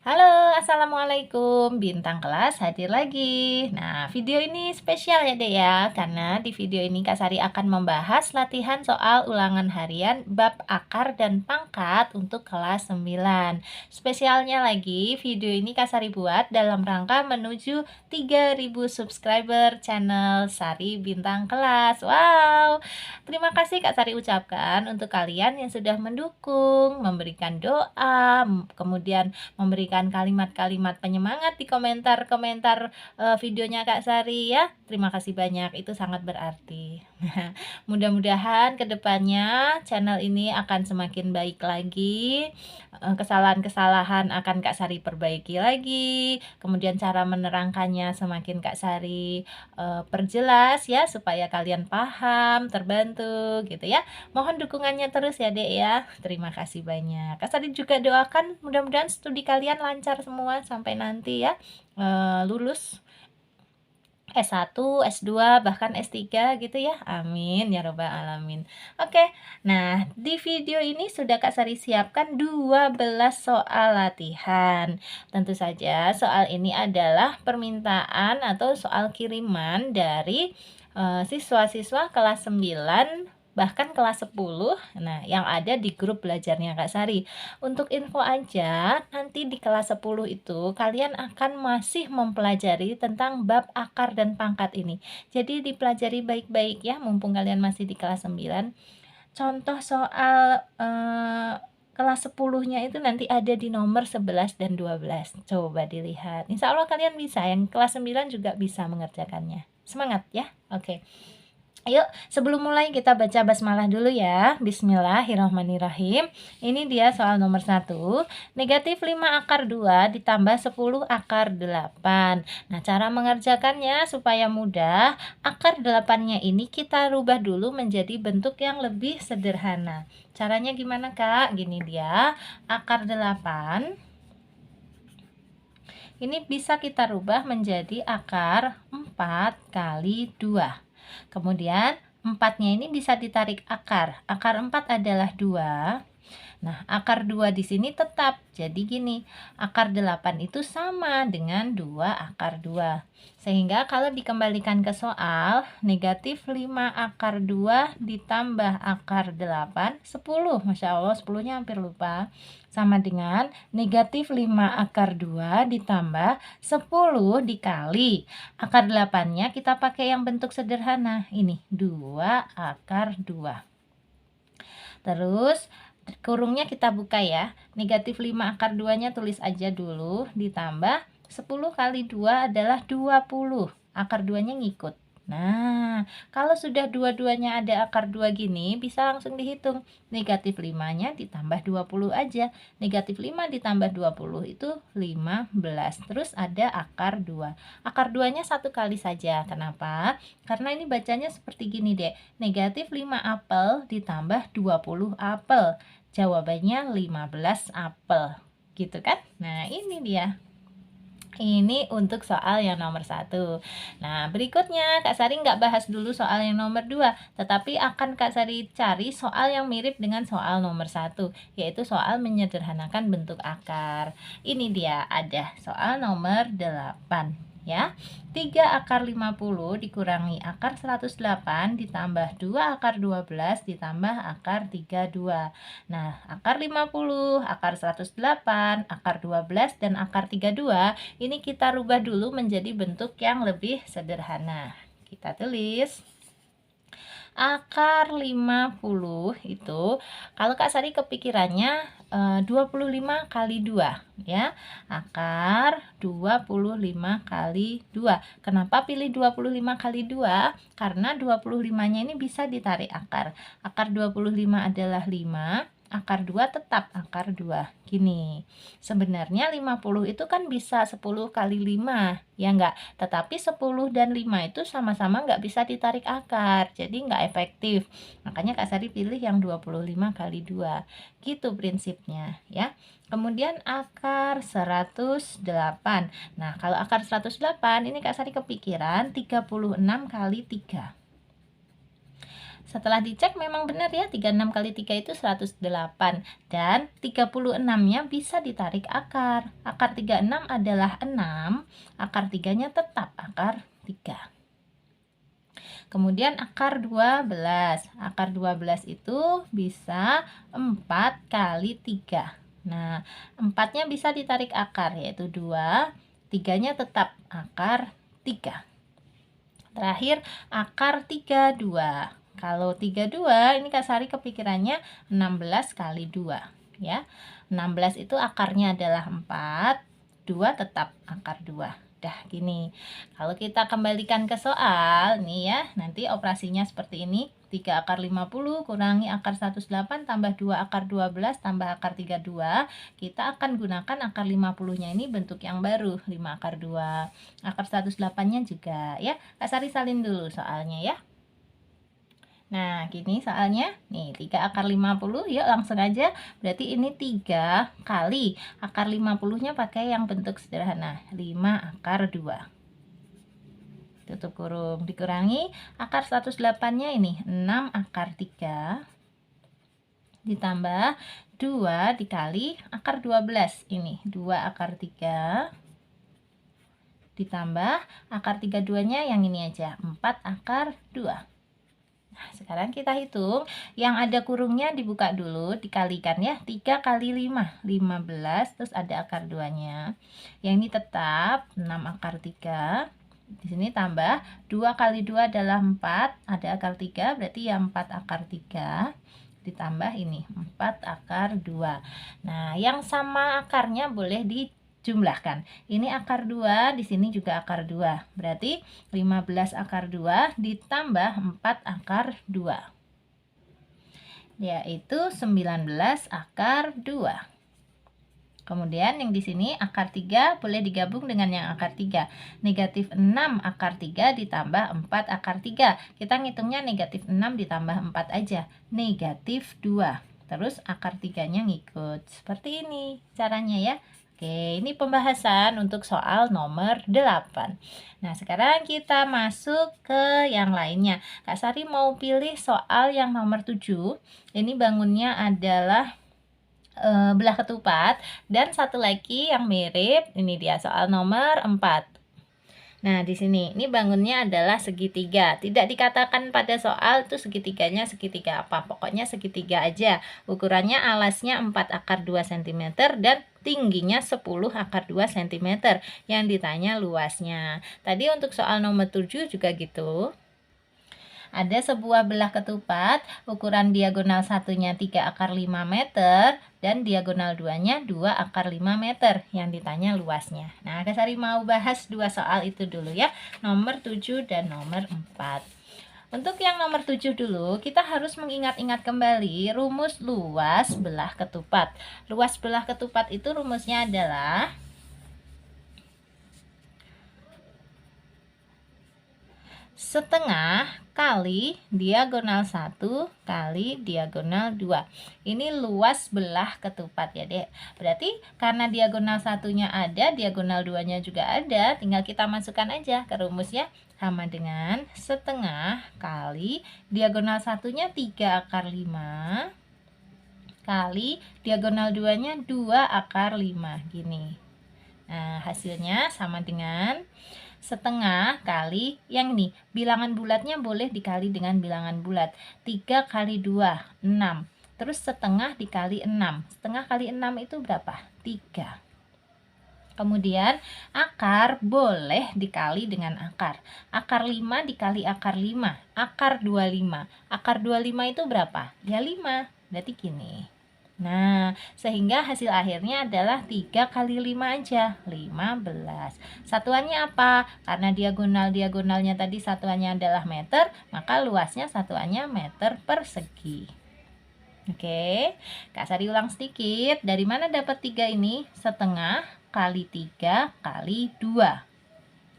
Halo, assalamualaikum. Bintang kelas hadir lagi. Nah, video ini spesial ya, Dek ya, karena di video ini Kak Sari akan membahas latihan soal ulangan harian bab akar dan pangkat untuk kelas 9. Spesialnya lagi, video ini Kak Sari buat dalam rangka menuju 3.000 subscriber channel Sari Bintang Kelas. Wow, terima kasih Kak Sari ucapkan untuk kalian yang sudah mendukung, memberikan doa, kemudian memberikan kalimat-kalimat penyemangat di komentar-komentar videonya Kak Sari ya. Terima kasih banyak, itu sangat berarti. Mudah-mudahan kedepannya channel ini akan semakin baik lagi. Kesalahan-kesalahan akan Kak Sari perbaiki lagi. Kemudian cara menerangkannya semakin Kak Sari perjelas ya, supaya kalian paham, terbantu gitu ya. Mohon dukungannya terus ya, Dek ya. Terima kasih banyak. Kak Sari juga doakan mudah-mudahan studi kalian lancar semua sampai nanti ya lulus S1, S2, bahkan S3 gitu ya. Amin ya robbal alamin. Oke. Nah, di video ini sudah Kak Sari siapkan 12 soal latihan. Tentu saja soal ini adalah permintaan atau soal kiriman dari siswa-siswa kelas 9 bahkan kelas 10, nah yang ada di grup belajarnya Kak Sari. Untuk info aja, nanti di kelas 10 itu kalian akan masih mempelajari tentang bab akar dan pangkat ini. Jadi dipelajari baik-baik ya, mumpung kalian masih di kelas 9. Contoh soal kelas 10-nya itu nanti ada di nomor 11 dan 12. Coba dilihat. Insya Allah kalian bisa, yang kelas 9 juga bisa mengerjakannya. Semangat ya. Oke. Yuk, sebelum mulai kita baca basmalah dulu ya. Bismillahirrahmanirrahim. Ini dia soal nomor 1. Negatif 5 akar 2 ditambah 10 akar 8. Nah, cara mengerjakannya supaya mudah, akar 8-nya ini kita rubah dulu menjadi bentuk yang lebih sederhana. Caranya gimana, Kak? Gini dia, akar 8 ini bisa kita rubah menjadi akar 4 kali 2. Kemudian 4-nya ini bisa ditarik akar. Akar 4 adalah 2. Nah, akar 2 di sini tetap. Jadi gini, akar 8 itu sama dengan 2 akar 2. Sehingga kalau dikembalikan ke soal, negatif 5 akar 2 ditambah akar 8, 10. Masya Allah, 10-nya hampir lupa. Sama dengan negatif 5 akar 2 ditambah 10 dikali. Akar 8-nya kita pakai yang bentuk sederhana. Ini, 2 akar 2. Terus kurungnya kita buka ya. Negatif 5 akar 2-nya tulis aja dulu. Ditambah 10 kali 2 adalah 20. Akar 2-nya ngikut. Nah, kalau sudah dua-duanya ada akar 2 gini, bisa langsung dihitung. Negatif 5-nya ditambah 20 aja. Negatif 5 ditambah 20 itu 15. Terus ada akar 2. Akar 2-nya satu kali saja. Kenapa? Karena ini bacanya seperti gini, Dek. Negatif 5 apel ditambah 20 apel. Jawabannya 15 apel. Gitu kan? Nah, ini dia. Ini untuk soal yang nomor 1. Nah, berikutnya Kak Sari nggak bahas dulu soal yang nomor 2, tetapi akan Kak Sari cari soal yang mirip dengan soal nomor 1, yaitu soal menyederhanakan bentuk akar. Ini dia, ada soal nomor 8. Ya, 3 akar 50 dikurangi akar 108 ditambah 2 akar 12 ditambah akar 32. Nah, akar 50, akar 108, akar 12, dan akar 32 ini kita rubah dulu menjadi bentuk yang lebih sederhana. Kita tulis akar 50 itu, kalau Kak Sari kepikirannya 25 kali 2 ya. Akar 25 kali 2. Kenapa pilih 25 kali 2? Karena 25-nya ini bisa ditarik akar. Akar 25 adalah 5. Akar 2 tetap akar 2. Gini, sebenarnya 50 itu kan bisa 10 kali 5, ya enggak? Tetapi 10 dan 5 itu sama-sama enggak bisa ditarik akar, jadi enggak efektif. Makanya Kak Sari pilih yang 25 kali 2. Gitu prinsipnya, ya. Kemudian akar 108. Nah, kalau akar 108 ini Kak Sari kepikiran 36 kali 3. Setelah dicek memang benar ya, 36 kali 3 itu 108. Dan 36-nya bisa ditarik akar. Akar 36 adalah 6, akar 3-nya tetap akar 3. Kemudian akar 12. Akar 12 itu bisa 4 kali 3. Nah, 4-nya bisa ditarik akar, yaitu 2. 3-nya tetap akar 3. Terakhir, akar 32. Kalau 32, ini Kak Sari kepikirannya 16 kali 2. Ya, 16 itu akarnya adalah 4. 2 tetap akar 2. Dah gini. Kalau kita kembalikan ke soal nih ya, nanti operasinya seperti ini. 3 akar 50 kurangi akar 108 tambah 2 akar 12 tambah akar 32. Kita akan gunakan akar 50-nya ini bentuk yang baru, 5 akar 2. Akar 108-nya juga ya. Kak Sari salin dulu soalnya ya. Nah, gini soalnya. Nih, 3 akar 50, yuk langsung aja. Berarti ini 3 kali akar 50-nya pakai yang bentuk sederhana. 5 akar 2. Tutup kurung. Dikurangi akar 108-nya ini. 6 akar 3. Ditambah 2 dikali akar 12. Ini, 2 akar 3. Ditambah akar 32-nya yang ini aja. 4 akar 2. Nah, sekarang kita hitung, yang ada kurungnya dibuka dulu, dikalikan ya, 3 kali 5, 15, terus ada akar 2-nya. Yang ini tetap 6 akar 3. Di sini tambah 2 kali 2 adalah 4, ada akar 3, berarti ya 4 akar 3. Ditambah ini, 4 akar 2. Nah, yang sama akarnya boleh dijumlahkan. Ini akar 2, di sini juga akar 2. Berarti 15 akar 2 ditambah 4 akar 2. Yaitu 19 akar 2. Kemudian yang di sini akar 3 boleh digabung dengan yang akar 3. Negatif 6 akar 3 ditambah 4 akar 3. Kita ngitungnya negatif 6 ditambah 4 aja. Negatif 2. Terus akar 3-nya ngikut. Seperti ini caranya ya. Oke, ini pembahasan untuk soal nomor 8. Nah, sekarang kita masuk ke yang lainnya. Kak Sari mau pilih soal yang nomor 7. Ini bangunnya adalah belah ketupat, dan satu lagi yang mirip, ini dia soal nomor 4. Nah, di sini ini bangunnya adalah segitiga. Tidak dikatakan pada soal itu segitiganya segitiga apa. Pokoknya segitiga aja. Ukurannya alasnya 4 akar 2 cm dan tingginya 10 akar 2 cm. Yang ditanya luasnya. Tadi untuk soal nomor 7 juga gitu. Ada sebuah belah ketupat, ukuran diagonal satunya 3 akar 5 meter, dan diagonal 2-nya 2 akar 5 meter, yang ditanya luasnya. Nah, Kak Sari mau bahas dua soal itu dulu ya, nomor 7 dan nomor 4. Untuk yang nomor 7 dulu, kita harus mengingat-ingat kembali rumus luas belah ketupat. Luas belah ketupat itu rumusnya adalah setengah kali diagonal 1 kali diagonal 2. Ini luas belah ketupat ya dek. Berarti karena diagonal satunya ada, diagonal 2-nya juga ada, tinggal kita masukkan aja ke rumusnya. Sama dengan setengah kali diagonal satunya 3 akar 5 kali diagonal 2-nya 2 akar 5 gini. Nah, hasilnya sama dengan setengah kali yang ini. Bilangan bulatnya boleh dikali dengan bilangan bulat. 3 kali 2, 6. Terus setengah dikali 6. Setengah kali 6 itu berapa? 3. Kemudian akar boleh dikali dengan akar. Akar 5 dikali akar 5. Akar 25. Akar 25 itu berapa? Ya 5. Berarti gini. Nah, sehingga hasil akhirnya adalah 3 kali 5 aja, 15. Satuannya apa? Karena diagonal-diagonalnya tadi satuannya adalah meter, maka luasnya satuannya meter persegi. Oke, Kak Sari ulang sedikit. Dari mana dapat 3 ini? Setengah kali 3 kali 2.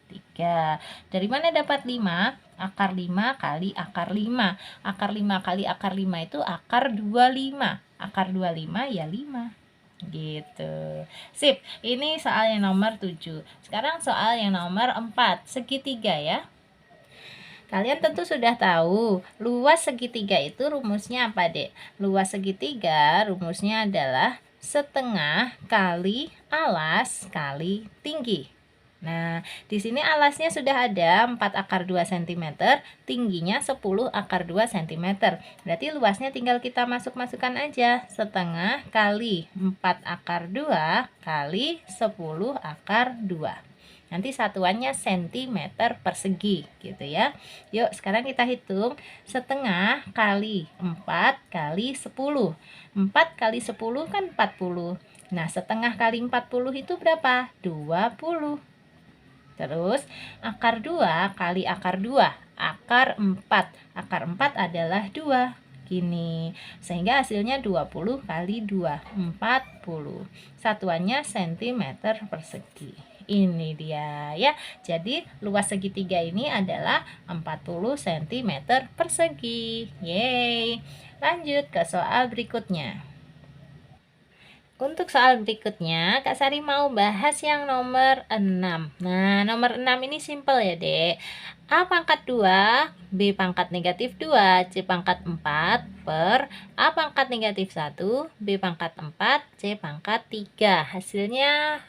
3. Dari mana dapat 5? Akar 5 kali akar 5. Akar 5 kali akar 5 itu akar 25. Akar 25 ya 5. Gitu. Sip, ini soal yang nomor 7. Sekarang soal yang nomor 4. Segitiga ya. Kalian tentu sudah tahu, luas segitiga itu rumusnya apa, Dek? Luas segitiga rumusnya adalah setengah kali alas kali tinggi. Nah, di sini alasnya sudah ada 4 akar 2 cm, tingginya 10 akar 2 cm. Berarti luasnya tinggal kita masukkan aja. Setengah kali 4 akar 2 kali 10 akar 2. Nanti satuannya cm persegi gitu ya. Yuk, sekarang kita hitung setengah kali 4 kali 10. 4 kali 10 kan 40. Nah, setengah kali 40 itu berapa? 20. Terus akar 2 kali akar 2, akar 4. Akar 4 adalah 2. Gini. Sehingga hasilnya 20 kali 2, 40. Satuannya cm persegi. Ini dia ya. Jadi luas segitiga ini adalah 40 cm persegi. Yeay. Lanjut ke soal berikutnya. Untuk soal berikutnya, Kak Sari mau bahas yang nomor 6. Nah, nomor 6 ini simpel ya, Dek. A pangkat 2, B pangkat negatif 2, C pangkat 4, per A pangkat negatif 1, B pangkat 4, C pangkat 3. Hasilnya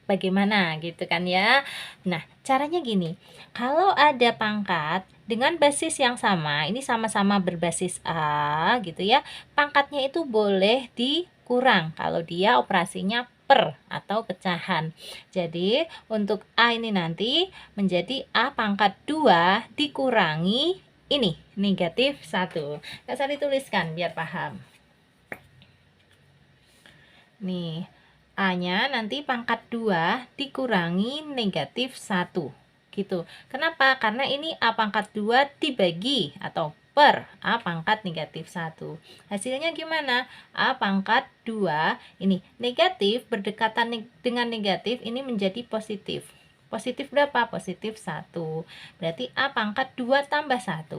bagaimana gitu kan ya. Nah, caranya gini. Kalau ada pangkat dengan basis yang sama, ini sama-sama berbasis A gitu ya, pangkatnya itu boleh dikurang kalau dia operasinya per atau pecahan. Jadi untuk A ini nanti menjadi A pangkat 2 dikurangi ini negatif 1. Kak Sari tuliskan biar paham. Nih, A-nya nanti pangkat 2 dikurangi negatif 1. Gitu. Kenapa? Karena ini A pangkat 2 dibagi atau per A pangkat negatif 1. Hasilnya gimana? A pangkat 2 ini negatif berdekatan dengan negatif ini menjadi positif. Positif berapa? Positif 1. Berarti A pangkat 2 tambah 1.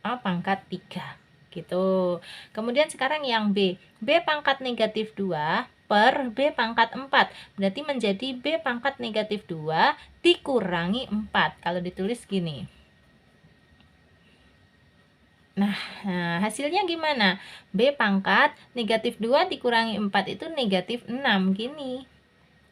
A pangkat 3. Gitu. Kemudian sekarang yang B. B pangkat negatif 2 per B pangkat 4. Berarti menjadi B pangkat negatif 2 dikurangi 4. Kalau ditulis gini. Nah, hasilnya gimana? B pangkat negatif 2 dikurangi 4 itu negatif 6. Gini.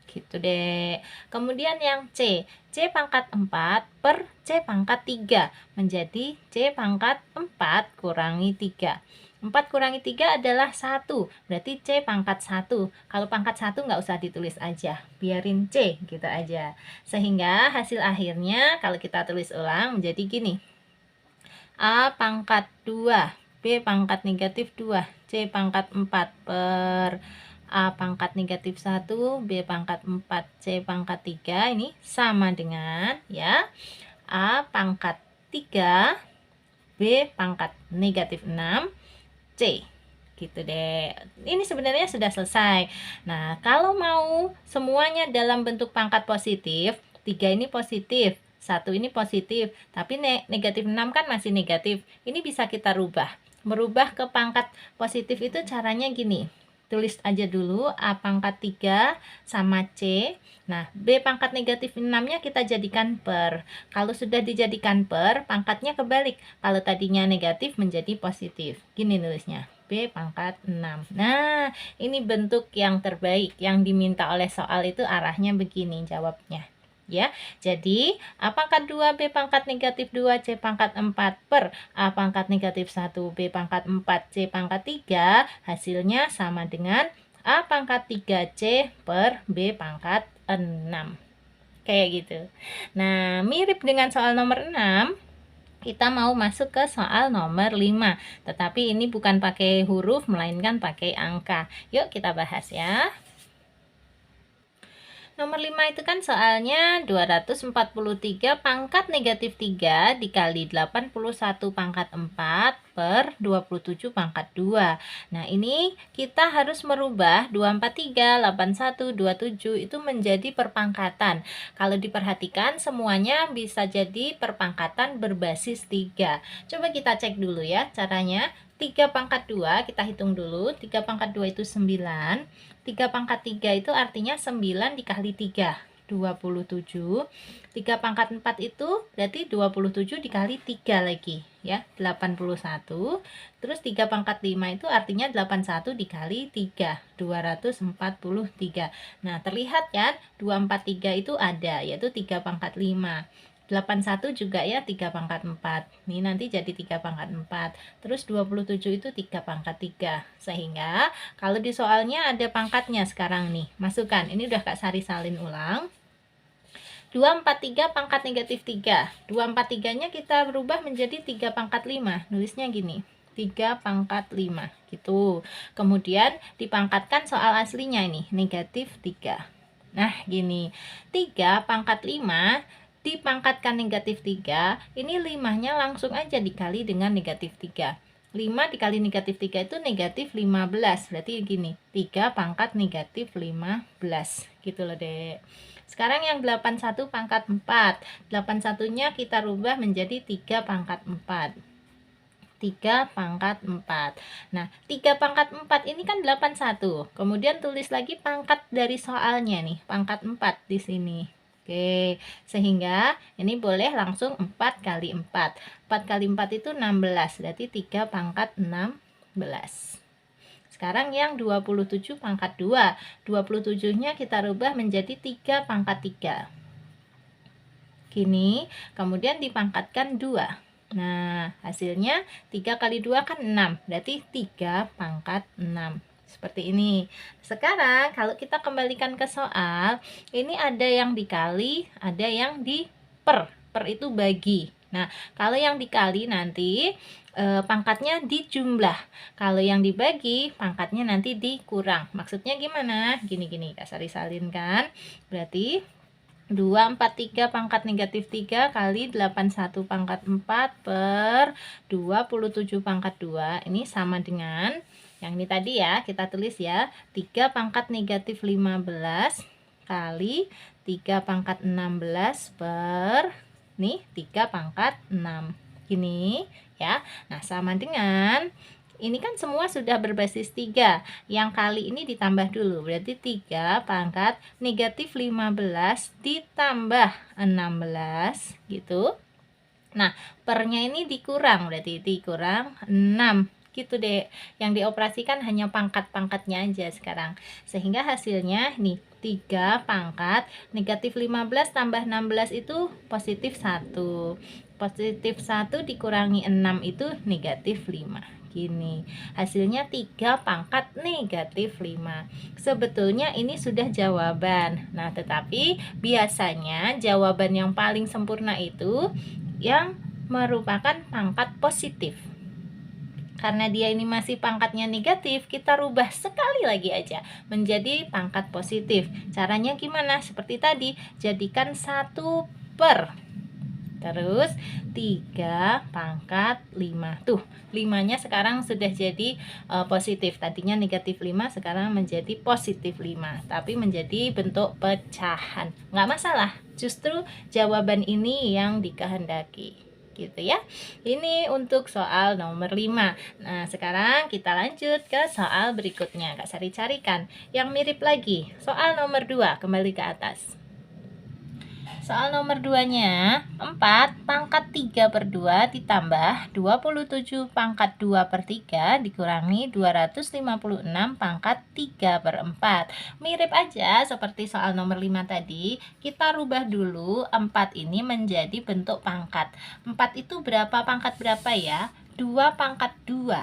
Gitu deh. Kemudian yang C. C pangkat 4 per C pangkat 3. Menjadi C pangkat 4 kurangi 3. 4 kurangi 3 adalah 1. Berarti C pangkat 1. Kalau pangkat 1 nggak usah ditulis aja. Biarin C gitu aja. Sehingga hasil akhirnya kalau kita tulis ulang menjadi gini. A pangkat 2. B pangkat negatif 2. C pangkat 4 per A pangkat negatif 1. B pangkat 4. C pangkat 3. Ini sama dengan ya A pangkat 3. B pangkat negatif 6. C gitu deh. Ini sebenarnya sudah selesai. Nah, kalau mau semuanya dalam bentuk pangkat positif, 3 ini positif, 1 ini positif, tapi negatif 6 kan masih negatif. Ini bisa kita rubah. Merubah ke pangkat positif itu caranya gini. Tulis aja dulu A pangkat 3 sama C. Nah, B pangkat negatif 6-nya kita jadikan per. Kalau sudah dijadikan per, pangkatnya kebalik. Kalau tadinya negatif menjadi positif. Gini nulisnya. B pangkat 6. Nah, ini bentuk yang terbaik. Yang diminta oleh soal itu arahnya begini jawabnya. Ya, jadi A pangkat 2, B pangkat negatif 2, C pangkat 4 per A pangkat negatif 1, B pangkat 4, C pangkat 3, hasilnya sama dengan A pangkat 3C per B pangkat 6. Kayak gitu. Nah, mirip dengan soal nomor 6, kita mau masuk ke soal nomor 5. Tetapi ini bukan pakai huruf, melainkan pakai angka. Yuk kita bahas ya. Nomor 5 itu kan soalnya 243 pangkat negatif 3 dikali 81 pangkat 4 per 27 pangkat 2. Nah, ini kita harus merubah 243, 81, 27 itu menjadi perpangkatan. Kalau diperhatikan semuanya bisa jadi perpangkatan berbasis 3. Coba kita cek dulu ya caranya. 3 pangkat 2 kita hitung dulu. 3 pangkat 2 itu 9. 3 pangkat 3 itu artinya 9 dikali 3. 27. 3 pangkat 4 itu berarti 27 dikali 3 lagi ya, 81. Terus 3 pangkat 5 itu artinya 81 dikali 3, 243. Nah, terlihat kan 243 itu ada, yaitu 3 pangkat 5. 81 juga ya 3 pangkat 4. Ini nanti jadi 3 pangkat 4. Terus 27 itu 3 pangkat 3. Sehingga kalau di soalnya ada pangkatnya sekarang nih. Masukkan. Ini udah Kak Sari salin ulang. 243 pangkat negatif 3. 243-nya kita berubah menjadi 3 pangkat 5. Nulisnya gini. 3 pangkat 5 gitu. Kemudian dipangkatkan soal aslinya ini, negatif 3. Nah, gini. 3 pangkat 5 dipangkatkan negatif 3, ini 5-nya langsung aja dikali dengan negatif 3. 5 dikali negatif 3 itu negatif 15. Berarti gini, 3 pangkat negatif 15. Gitu loh, Dek. Sekarang yang 81 pangkat 4. 81-nya kita rubah menjadi 3 pangkat 4. 3 pangkat 4. Nah, 3 pangkat 4 ini kan 81. Kemudian tulis lagi pangkat dari soalnya nih, pangkat 4 di sini. Oke, sehingga ini boleh langsung 4 kali 4. 4 kali 4 itu 16, berarti 3 pangkat 16. Sekarang yang 27 pangkat 2. 27-nya kita rubah menjadi 3 pangkat 3. Gini, kemudian dipangkatkan 2. Nah, hasilnya 3 kali 2 kan 6, berarti 3 pangkat 6. Seperti ini. Sekarang kalau kita kembalikan ke soal, ini ada yang dikali, ada yang diper. Per itu bagi. Nah, kalau yang dikali nanti pangkatnya dijumlah. Kalau yang dibagi, pangkatnya nanti dikurang. Maksudnya gimana? Gini-gini, Kak Sari salinkan. Berarti 243 pangkat negatif 3 kali 81 pangkat 4 per 27 pangkat 2. Ini sama dengan yang ini tadi ya, kita tulis ya, 3 pangkat negatif 15 kali 3 pangkat 16 per nih 3 pangkat 6. Gini ya. Nah, sama dengan ini kan semua sudah berbasis 3. Yang kali ini ditambah dulu. Berarti 3 pangkat negatif 15 ditambah 16 gitu. Nah, pernya ini dikurang. Berarti dikurang 6. Gitu deh. Yang dioperasikan hanya pangkat-pangkatnya aja sekarang. Sehingga hasilnya nih 3 pangkat negatif 15 tambah 16 itu positif 1. Positif 1 dikurangi 6 itu negatif 5. Gini, hasilnya 3 pangkat negatif 5. Sebetulnya ini sudah jawaban. Nah, tetapi biasanya jawaban yang paling sempurna itu yang merupakan pangkat positif. Karena dia ini masih pangkatnya negatif, kita rubah sekali lagi aja menjadi pangkat positif. Caranya gimana? Seperti tadi, jadikan 1 per. Terus 3 pangkat 5. Tuh, 5-nya sekarang sudah jadi positif. Tadinya negatif 5, sekarang menjadi positif 5. Tapi menjadi bentuk pecahan. Nggak masalah, justru jawaban ini yang dikehendaki. Gitu ya. Ini untuk soal nomor 5. Nah, sekarang kita lanjut ke soal berikutnya. Kak Sari carikan yang mirip lagi. Soal nomor 2, kembali ke atas. Soal nomor 2-nya, 4 pangkat 3 per 2 ditambah 27 pangkat 2 per 3 dikurangi 256 pangkat 3 per 4. Mirip aja seperti soal nomor 5 tadi, kita rubah dulu 4 ini menjadi bentuk pangkat. 4 itu berapa pangkat berapa ya? 2 pangkat 2.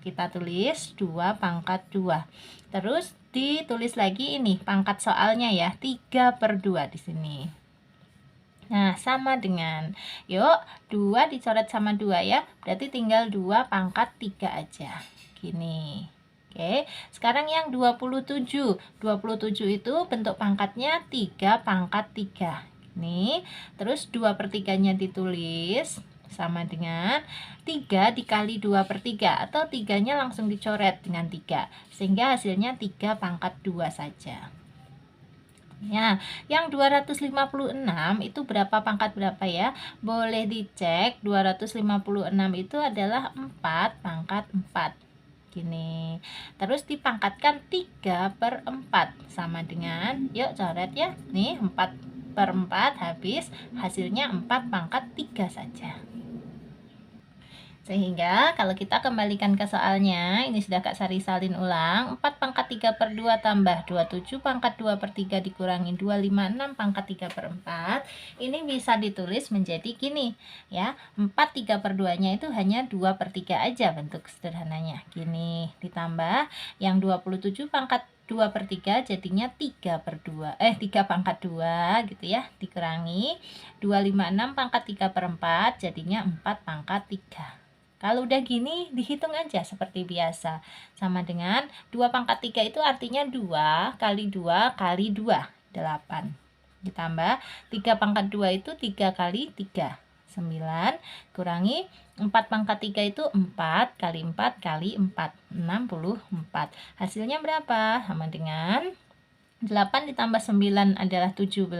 Kita tulis 2 pangkat 2. Terus ditulis lagi ini pangkat soalnya ya, 3 per 2 di sini. Nah, sama dengan, yuk 2 dicoret sama 2 ya, berarti tinggal 2 pangkat 3 aja. Gini. Oke, sekarang yang 27. 27 itu bentuk pangkatnya 3 pangkat 3. Nih, terus 2 per 3-nya ditulis, sama dengan 3 dikali 2 per 3, atau 3-nya langsung dicoret dengan 3. Sehingga hasilnya 3 pangkat 2 saja. Ya, yang 256 itu berapa pangkat berapa ya? Boleh dicek, 256 itu adalah 4 pangkat 4. Gini. Terus dipangkatkan 3 per 4. Sama dengan, yuk coret ya. Nih, 4 per 4 habis, hasilnya 4 pangkat 3 saja. Sehingga kalau kita kembalikan ke soalnya, ini sudah Kak Sari salin ulang, 4 pangkat 3 per 2 tambah 27 pangkat 2 per 3 dikurangi 256 pangkat 3 per 4, ini bisa ditulis menjadi gini ya, 4 3 per 2 nya itu hanya 2 per 3 aja bentuk sederhananya, gini, ditambah yang 27 pangkat 2 per 3 jadinya 3 per 2, 3 pangkat 2 gitu ya, dikurangi 256 pangkat 3 per 4 jadinya 4 pangkat 3. Kalau udah gini, dihitung aja seperti biasa. Sama dengan 2 pangkat 3 itu artinya 2 kali 2 kali 2, 8. Ditambah 3 pangkat 2 itu 3 kali 3, 9. Kurangi 4 pangkat 3 itu 4 kali 4 kali 4, 64. Hasilnya berapa? Sama dengan 8 ditambah 9 adalah 17.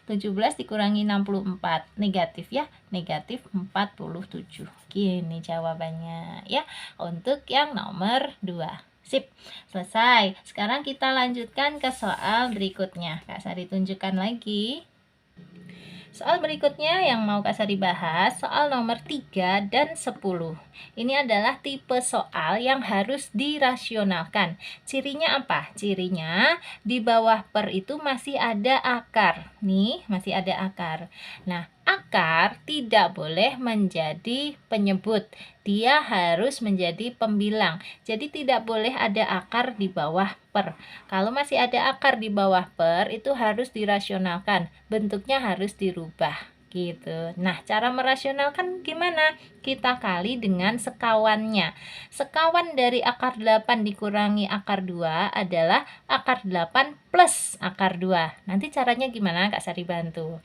17 dikurangi 64. Negatif ya. Negatif 47. Gini jawabannya ya. Untuk yang nomor 2. Sip. Selesai. Sekarang kita lanjutkan ke soal berikutnya. Kak Sari tunjukkan lagi. Soal berikutnya yang mau Kak Sari bahas, soal nomor 3 dan 10. Ini adalah tipe soal yang harus dirasionalkan. Cirinya apa? Cirinya di bawah per itu masih ada akar. Nih, masih ada akar. Nah, akar tidak boleh menjadi penyebut. Dia harus menjadi pembilang. Jadi tidak boleh ada akar di bawah per. Kalau masih ada akar di bawah per itu harus dirasionalkan. Bentuknya harus dirubah gitu. Nah, cara merasionalkan gimana? Kita kali dengan sekawannya. Sekawan dari akar 8 dikurangi akar 2 adalah akar 8 plus akar 2. Nanti caranya gimana? Kak Sari bantu.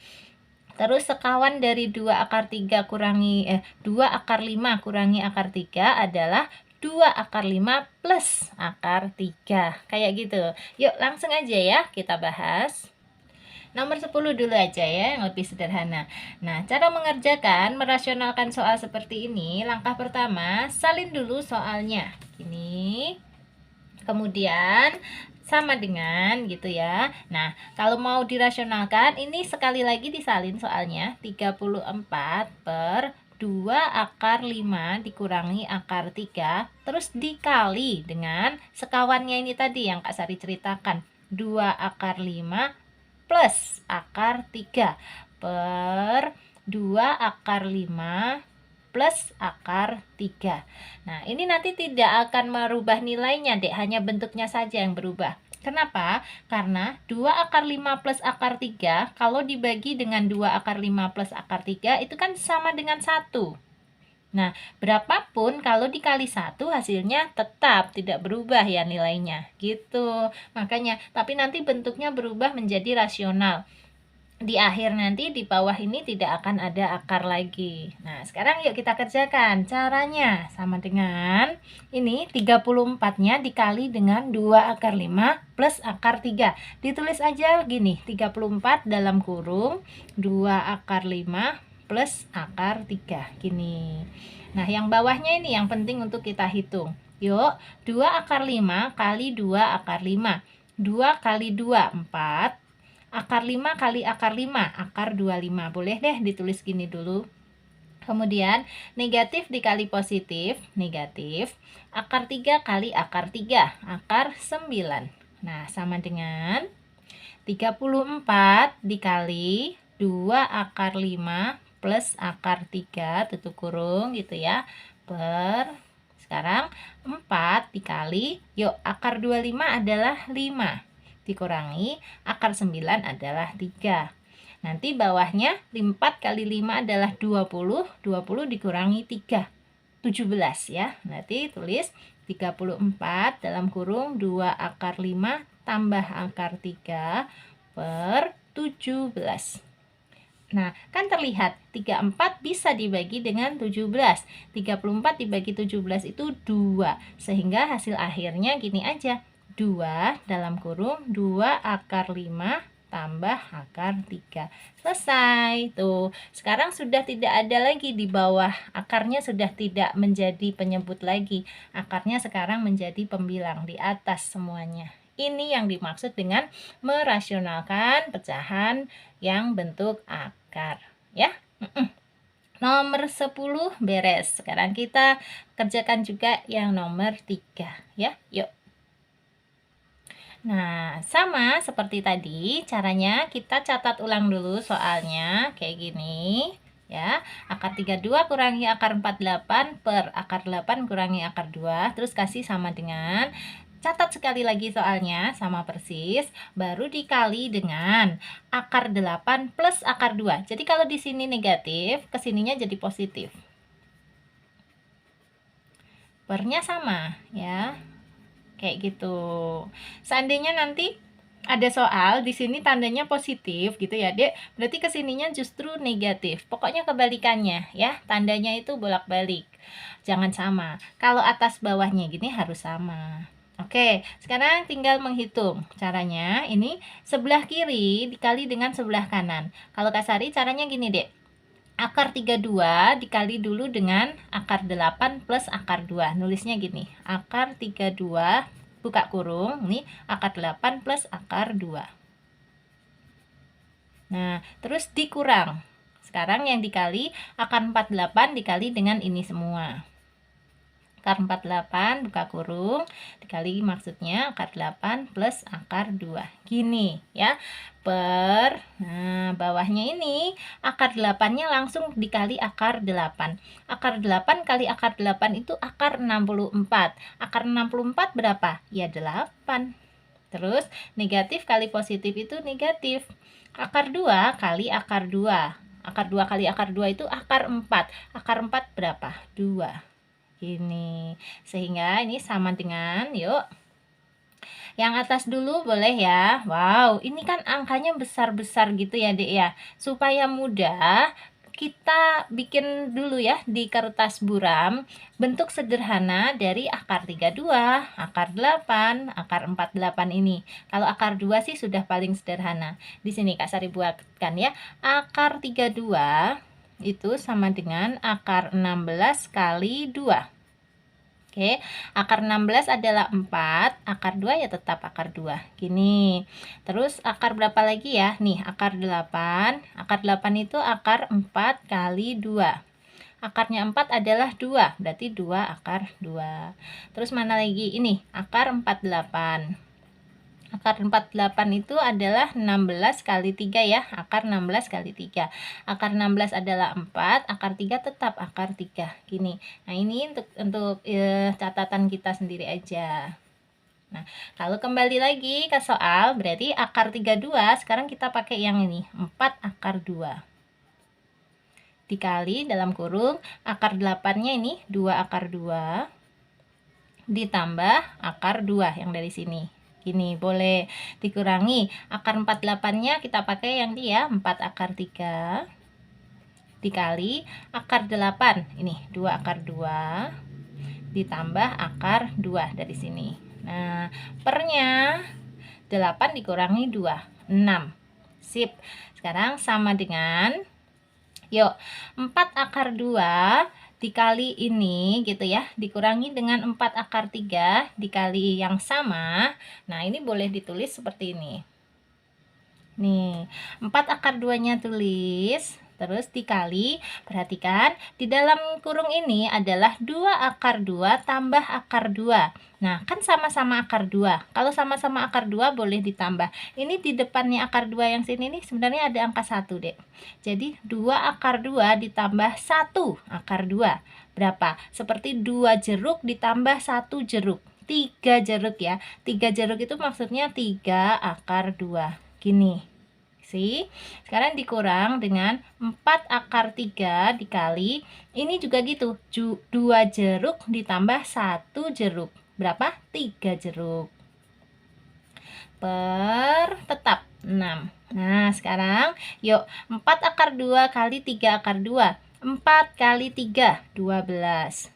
Terus sekawan dari 2 akar 3 kurangi 2 akar 5 kurangi akar 3 adalah 2 akar 5 plus akar 3. Kayak gitu. Yuk langsung aja ya kita bahas. Nomor 10 dulu aja ya, yang lebih sederhana. Nah, cara mengerjakan, merasionalkan soal seperti ini, langkah pertama, salin dulu soalnya. Ini. Kemudian sama dengan gitu ya. Nah, kalau mau dirasionalkan, ini sekali lagi disalin soalnya. 34 per 2 akar 5 dikurangi akar 3, terus dikali dengan sekawannya ini tadi yang Kak Sari ceritakan. 2 akar 5 plus akar 3 per 2 akar 5 plus akar 3. Nah, ini nanti tidak akan merubah nilainya, Dek, hanya bentuknya saja yang berubah. Kenapa? Karena 2 akar 5 plus akar 3, kalau dibagi dengan 2 akar 5 plus akar 3, itu kan sama dengan 1. Nah, berapapun kalau dikali 1 hasilnya tetap tidak berubah ya nilainya. Gitu. Makanya, tapi nanti bentuknya berubah menjadi rasional. Di akhir nanti di bawah ini tidak akan ada akar lagi. Nah, sekarang yuk kita kerjakan. Caranya sama dengan ini 34-nya dikali dengan 2 akar 5 plus akar 3. Ditulis aja gini, 34 dalam kurung 2 akar 5 plus akar 3. Gini. Nah, yang bawahnya ini yang penting untuk kita hitung. Yuk, 2 akar 5 kali 2 akar 5. 2 kali 2, 4. Akar 5 kali akar 5, akar 25. Boleh deh ditulis gini dulu. Kemudian negatif dikali positif, negatif. Akar 3 kali akar 3, akar 9. Nah, sama dengan 34 dikali 2 akar 5 plus akar 3, tutup kurung gitu ya, per sekarang 4 dikali, yuk akar 25 adalah 5. Dikurangi akar 9 adalah 3. Nanti bawahnya 4 kali 5 adalah 20. 20 dikurangi 3, 17 ya. Nanti tulis 34 dalam kurung 2 akar 5 tambah akar 3 per 17. Nah, kan terlihat 34 bisa dibagi dengan 17. 34 dibagi 17 itu 2. Sehingga hasil akhirnya gini aja. 2 dalam kurung 2 akar 5 tambah akar 3. Selesai. Tuh, sekarang sudah tidak ada lagi di bawah. Akarnya sudah tidak menjadi penyebut lagi. Akarnya sekarang menjadi pembilang di atas semuanya. Ini yang dimaksud dengan merasionalkan pecahan yang bentuk akar, ya. Nomor 10 beres. Sekarang kita kerjakan juga yang nomor 3, ya. Yuk. Nah, sama seperti tadi, caranya kita catat ulang dulu soalnya kayak gini. Ya, akar 32 kurangi akar 48 per akar 8 kurangi akar 2, terus kasih sama dengan, catat sekali lagi soalnya sama persis, baru dikali dengan akar 8 plus akar 2. Jadi kalau di sini negatif, kesininya jadi positif. Pernya sama ya. Kayak gitu. Seandainya nanti ada soal di sini tandanya positif gitu ya, Dek. Berarti kesininya justru negatif. Pokoknya kebalikannya ya. Tandanya itu bolak-balik. Jangan sama. Kalau atas bawahnya gini harus sama. Oke, sekarang tinggal menghitung. Caranya ini sebelah kiri dikali dengan sebelah kanan. Kalau Kak Sari caranya gini, Dek. Akar 32 dikali dulu dengan akar 8 plus akar 2. Nulisnya gini, akar 32 buka kurung, ini akar 8 plus akar 2. Nah, terus dikurang. Sekarang yang dikali akar 48 dikali dengan ini semua. Akar 48 buka kurung dikali maksudnya akar 8 plus akar 2. Gini ya. Nah, bawahnya ini akar 8-nya langsung dikali akar 8. Akar 8 kali akar 8 itu akar 64. Akar 64 berapa? Ya 8. Terus negatif kali positif itu negatif. Akar 2 kali akar 2. Akar 2 kali akar 2 itu akar 4. Akar 4 berapa? 2. Ini sehingga ini sama dengan, yuk, yang atas dulu boleh ya. Wow, ini kan angkanya besar-besar gitu ya, Dek ya. Supaya mudah, kita bikin dulu ya di kertas buram bentuk sederhana dari akar 32, akar 8, akar 48 ini. Kalau akar 2 sih sudah paling sederhana. Di sini Kak Sari buatkan ya. Akar 32 itu sama dengan akar 16 kali 2. Oke, akar 16 adalah 4, akar 2 ya tetap akar 2. Gini. Terus akar berapa lagi ya? Nih, akar 8. Akar 8 itu akar 4 kali 2. Akarnya 4 adalah 2, berarti 2 akar 2. Terus mana lagi? Ini, akar 48. Akar 48 itu adalah 16 kali 3 ya, akar 16 kali 3. Akar 16 adalah 4, akar 3 tetap akar 3. Gini. Nah, ini untuk catatan kita sendiri aja. Nah, kalau kembali lagi ke soal, berarti akar 32 sekarang kita pakai yang ini, 4 akar 2. Dikali dalam kurung akar 8-nya ini 2 akar 2 ditambah akar 2 yang dari sini. Gini, boleh dikurangi akar 48-nya kita pakai yang dia 4 akar 3 dikali akar 8. Ini 2 akar 2 ditambah akar 2 dari sini. Nah, pernya 8 dikurangi 2, 6. Sip. Sekarang sama dengan, yuk, 4 akar 2 dikali ini gitu ya, dikurangi dengan 4 akar 3 dikali yang sama. Nah, ini boleh ditulis seperti ini. Nih, 4 akar 2-nya tulis, terus dikali, perhatikan, di dalam kurung ini adalah 2 akar 2 tambah akar 2. Nah, kan sama-sama akar 2. Kalau sama-sama akar 2 boleh ditambah. Ini di depannya akar 2 yang sini nih sebenarnya ada angka 1, Dek. Jadi 2 akar 2 ditambah 1 akar 2. Berapa? Seperti 2 jeruk ditambah 1 jeruk. 3 jeruk ya. 3 jeruk itu maksudnya 3 akar 2. Gini. Sekarang dikurang dengan 4 akar 3 dikali, ini juga gitu, 2 jeruk ditambah 1 jeruk. Berapa? 3 jeruk. Per tetap 6. Nah, sekarang yuk 4 akar 2 kali 3 akar 2. 4 kali 3, 12.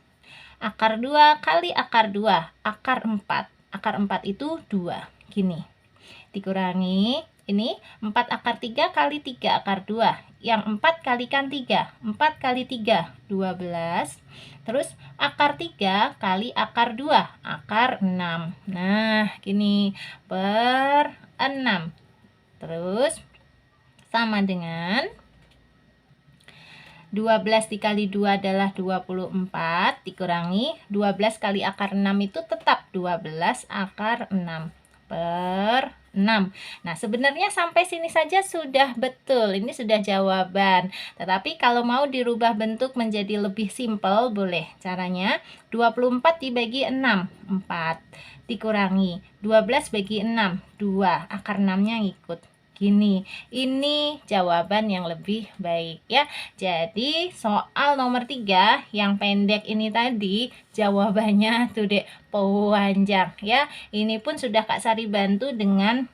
Akar 2 kali akar 2, akar 4. Akar 4 itu 2. Gini. Dikurangi ini 4 akar 3 kali 3 akar 2. yang 4 kalikan 3. 4 kali 3, 12. Terus akar 3 kali akar 2, akar 6. Nah, gini, per 6. Terus sama dengan 12 dikali 2 adalah 24, dikurangi 12 kali akar 6 itu tetap 12 akar 6 per 6. Nah, sebenarnya sampai sini saja sudah betul. Ini sudah jawaban. Tetapi kalau mau dirubah bentuk menjadi lebih simpel, boleh. Caranya 24 dibagi 6, 4. Dikurangi 12 bagi 6, 2. Akar 6-nya ngikut. Gini, ini jawaban yang lebih baik ya. Jadi soal nomor 3 yang pendek ini tadi jawabannya tuh dek panjang ya. Ini pun sudah Kak Sari bantu dengan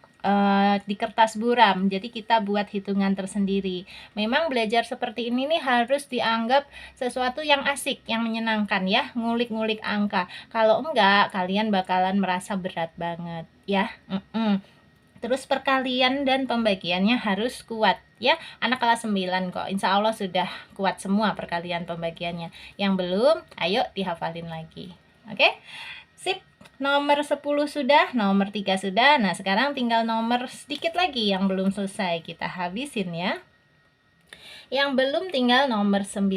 di kertas buram. Jadi kita buat hitungan tersendiri. Memang belajar seperti ini nih harus dianggap sesuatu yang asik, yang menyenangkan ya, ngulik-ngulik angka. Kalau enggak, kalian bakalan merasa berat banget ya. Terus perkalian dan pembagiannya harus kuat ya. Anak kelas 9 kok. Insya Allah sudah kuat semua perkalian pembagiannya. Yang belum, ayo dihafalin lagi. Oke? Sip. Nomor 10 sudah, nomor 3 sudah. Nah, sekarang tinggal nomor sedikit lagi yang belum selesai. Kita habisin ya. Yang belum tinggal nomor 9,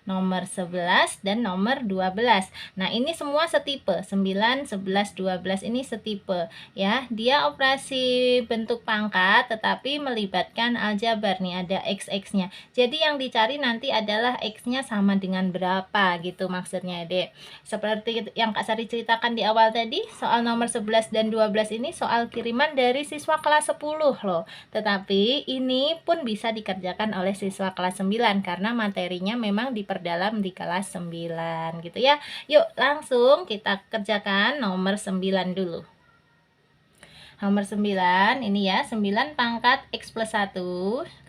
nomor 11, dan nomor 12. Nah, ini semua setipe, 9, 11, 12 ini setipe ya. Dia operasi bentuk pangkat tetapi melibatkan aljabar nih, ada x-nya. Jadi yang dicari nanti adalah x-nya sama dengan berapa gitu maksudnya, Dek. Seperti yang Kak Sari ceritakan di awal tadi, soal nomor 11 dan 12 ini soal kiriman dari siswa kelas 10 loh. Tetapi ini pun bisa dikerjakan oleh siswa kelas 9 karena materinya memang diperdalam di kelas 9 gitu ya. Yuk langsung kita kerjakan nomor 9 dulu. Nomor 9 ini ya, 9 pangkat X plus 1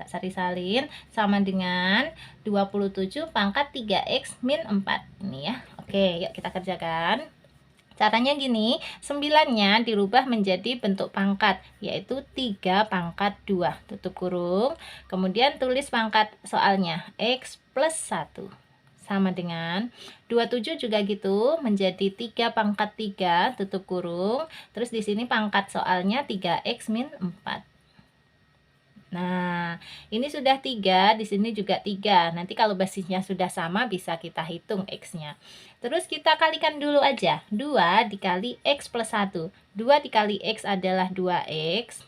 Kak Sari salin sama dengan 27 pangkat 3X min 4 ini ya. Oke, yuk kita kerjakan. Caranya gini, 9-nya dirubah menjadi bentuk pangkat, yaitu 3 pangkat 2, tutup kurung. Kemudian tulis pangkat soalnya, X plus 1. Sama dengan 27 juga gitu, menjadi 3 pangkat 3, tutup kurung. Terus di sini pangkat soalnya 3X min 4. Nah, ini sudah 3, di sini juga 3. Nanti kalau basisnya sudah sama bisa kita hitung X-nya. Terus kita kalikan dulu aja. 2 dikali X plus 1. 2 dikali X adalah 2X.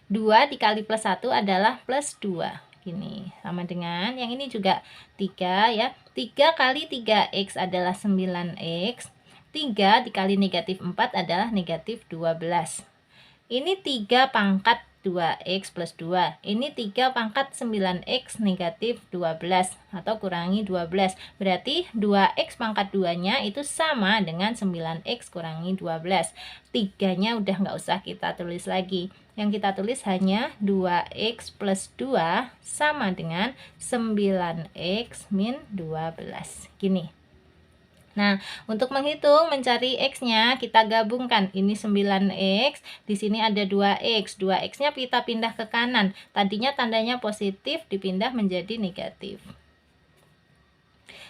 2 dikali plus 1 adalah plus 2. Gini, sama dengan yang ini juga 3 ya. 3 kali 3X adalah 9X. 3 dikali negatif 4 adalah negatif 12. Ini 3 pangkat 2X plus 2. Ini 3 pangkat 9X negatif 12 atau kurangi 12. Berarti 2X pangkat 2-nya itu sama dengan 9X kurangi 12. 3-nya udah nggak usah kita tulis lagi. Yang kita tulis hanya 2X plus 2 sama dengan 9X min 12. Gini. Nah, untuk menghitung mencari X-nya kita gabungkan. Ini 9X, di sini ada 2X. 2X-nya kita pindah ke kanan. Tadinya tandanya positif dipindah menjadi negatif.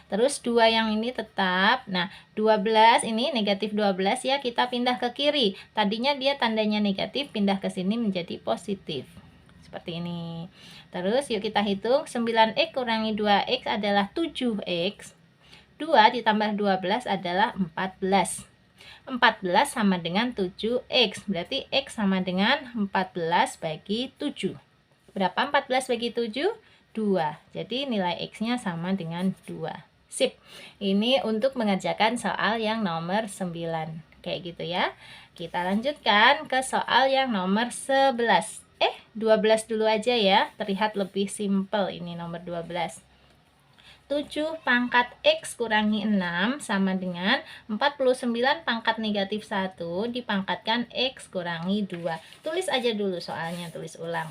Terus 2 yang ini tetap. Nah, 12 ini negatif 12 ya, kita pindah ke kiri. Tadinya dia tandanya negatif, pindah ke sini menjadi positif. Seperti ini. Terus yuk kita hitung. 9X kurangi 2X adalah 7X. 2 ditambah 12 adalah 14. 14 sama dengan 7X. Berarti X sama dengan 14 bagi 7. Berapa 14 bagi 7? 2. Jadi nilai X-nya sama dengan 2. Sip. Ini untuk mengerjakan soal yang nomor 9. Kayak gitu ya. Kita lanjutkan ke soal yang nomor 11. 12 dulu aja ya. Terlihat lebih simpel ini nomor 12. 7 pangkat X kurangi 6 sama dengan 49 pangkat negatif 1 dipangkatkan X kurangi 2. Tulis aja dulu soalnya, tulis ulang.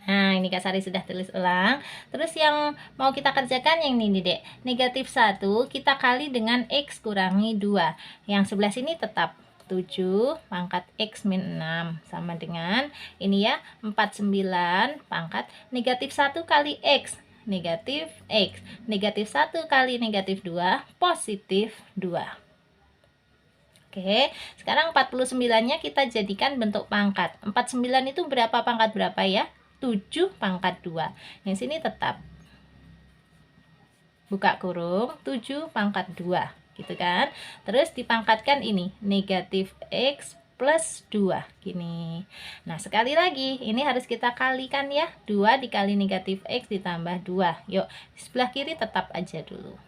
Nah, ini Kak Sari sudah tulis ulang. Terus yang mau kita kerjakan yang ini Dek. Negatif 1 kita kali dengan X kurangi 2. Yang sebelah sini tetap. 7 pangkat X min 6 sama dengan ini ya, 49 pangkat negatif 1 kali X, negatif X. Negatif 1 kali negatif 2, positif 2. Oke, sekarang 49-nya kita jadikan bentuk pangkat. 49 itu berapa pangkat berapa ya? 7 pangkat 2. Yang sini tetap buka kurung 7 pangkat 2 gitu kan. Terus dipangkatkan ini negatif X plus 2 gini. Nah sekali lagi ini harus kita kalikan ya, 2 dikali negatif X ditambah 2. Yuk sebelah kiri tetap aja dulu.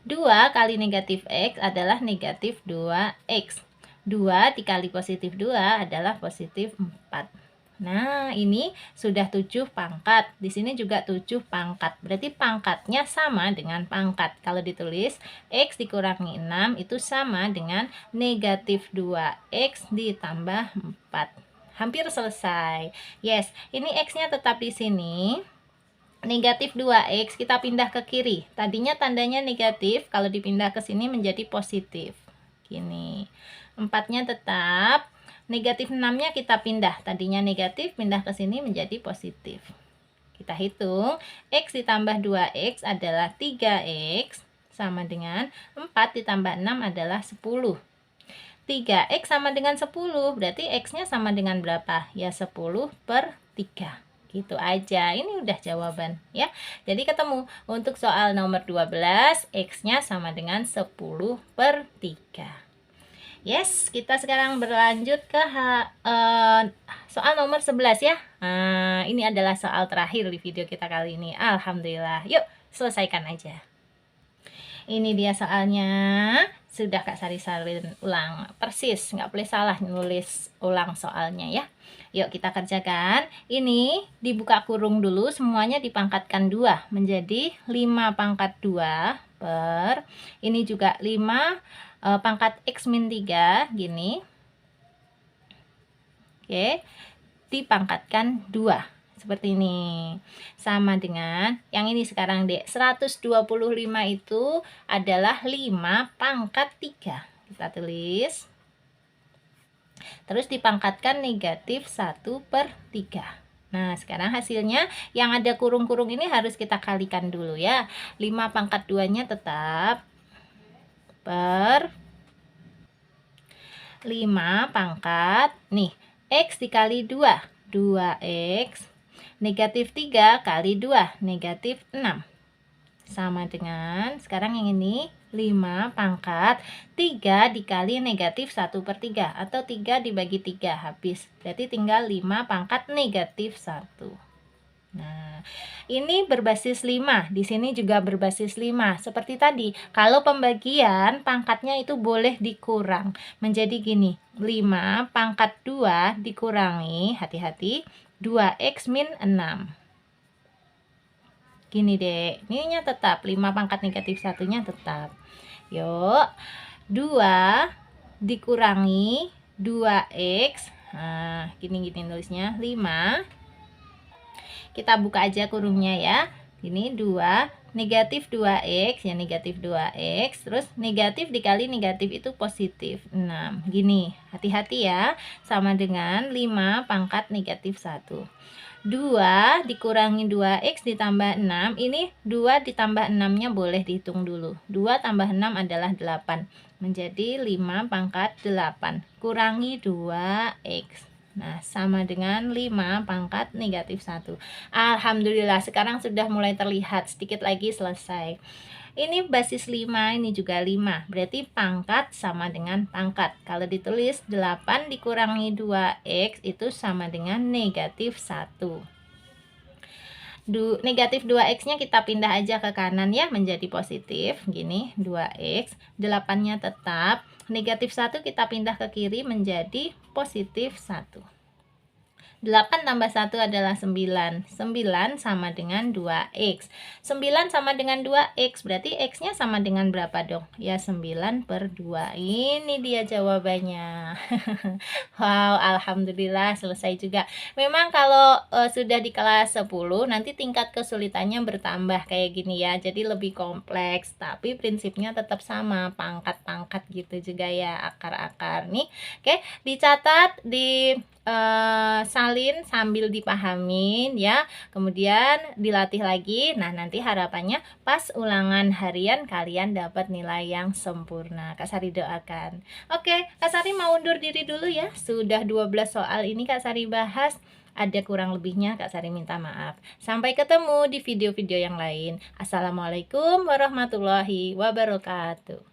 2 kali negatif X adalah negatif 2X. 2 dikali positif 2 adalah positif 4. Nah, ini sudah 7 pangkat. Di sini juga 7 pangkat. Berarti pangkatnya sama dengan pangkat. Kalau ditulis X dikurangi 6 itu sama dengan negatif 2X ditambah 4. Hampir selesai. Yes, ini X-nya tetap di sini. Negatif 2X kita pindah ke kiri. Tadinya tandanya negatif, kalau dipindah ke sini menjadi positif. Gini. 4-nya tetap. Negatif 6-nya kita pindah. Tadinya negatif, pindah ke sini menjadi positif. Kita hitung. X ditambah 2X adalah 3X. Sama dengan 4 ditambah 6 adalah 10. 3X sama dengan 10. Berarti X-nya sama dengan berapa? Ya 10 per 3. Gitu aja. Ini udah jawaban ya. Jadi ketemu untuk soal nomor 12, X-nya sama dengan 10 per 3. Yes, kita sekarang berlanjut ke soal nomor 11 ya. Ini adalah soal terakhir di video kita kali ini. Alhamdulillah. Yuk, selesaikan aja. Ini dia soalnya. Sudah Kak Sari salin ulang persis, nggak boleh salah nulis ulang soalnya ya. Yuk kita kerjakan. Ini dibuka kurung dulu, semuanya dipangkatkan 2 menjadi 5 pangkat 2 per ini juga 5 pangkat X min 3 gini. Oke, dipangkatkan 2 seperti ini. Sama dengan yang ini sekarang dek, 125 itu adalah 5 pangkat 3. Kita tulis. Terus dipangkatkan negatif 1 per 3. Nah sekarang hasilnya yang ada kurung-kurung ini harus kita kalikan dulu ya. 5 pangkat 2 nya tetap per 5 pangkat nih X dikali 2 2X negatif 3 kali 2 negatif 6 sama dengan sekarang yang ini 5 pangkat 3 dikali negatif 1 per 3 atau 3 dibagi 3 habis, berarti tinggal 5 pangkat negatif 1. Nah, ini berbasis 5, di sini juga berbasis 5. Seperti tadi, kalau pembagian pangkatnya itu boleh dikurang. Menjadi gini, 5 pangkat 2 dikurangi, hati-hati, 2X min 6. Gini deh, ininya tetap, 5 pangkat negatif 1-nya tetap. Yuk, 2 dikurangi 2X, nah gini-gini nulisnya, 5. Kita buka aja kurungnya ya. Ini 2 negatif 2X ya, negatif 2X. Terus negatif dikali negatif itu positif 6. Gini, hati-hati ya. Sama dengan 5 pangkat negatif 1. 2 dikurangi 2X ditambah 6. Ini 2 ditambah 6-nya boleh dihitung dulu. 2 tambah 6 adalah 8. Menjadi 5 pangkat 8. Kurangi 2X. Nah, sama dengan 5 pangkat negatif 1. Alhamdulillah, sekarang sudah mulai terlihat. Sedikit lagi selesai. Ini basis 5, ini juga 5. Berarti pangkat sama dengan pangkat. Kalau ditulis 8 dikurangi 2X itu sama dengan negatif 1. Negatif 2X-nya kita pindah aja ke kanan ya, menjadi positif. Gini, 2X. 8-nya tetap. Negatif 1 kita pindah ke kiri menjadi positif 1. 8 tambah 1 adalah 9. 9 sama dengan 2x. 9 sama dengan 2x, berarti x-nya sama dengan berapa dong? Ya 9/2. Ini dia jawabannya. Wow, alhamdulillah selesai juga. Memang kalau sudah di kelas 10, nanti tingkat kesulitannya bertambah kayak gini ya. Jadi lebih kompleks, tapi prinsipnya tetap sama, pangkat-pangkat gitu juga ya, akar-akar nih. Oke, dicatat di salin sambil dipahamin ya, kemudian dilatih lagi. Nah, nanti harapannya pas ulangan harian kalian dapat nilai yang sempurna. Kak Sari doakan. Oke, Kak Sari mau undur diri dulu ya. Sudah 12 soal ini Kak Sari bahas. Ada kurang lebihnya Kak Sari minta maaf. Sampai ketemu di video-video yang lain. Assalamualaikum warahmatullahi wabarakatuh.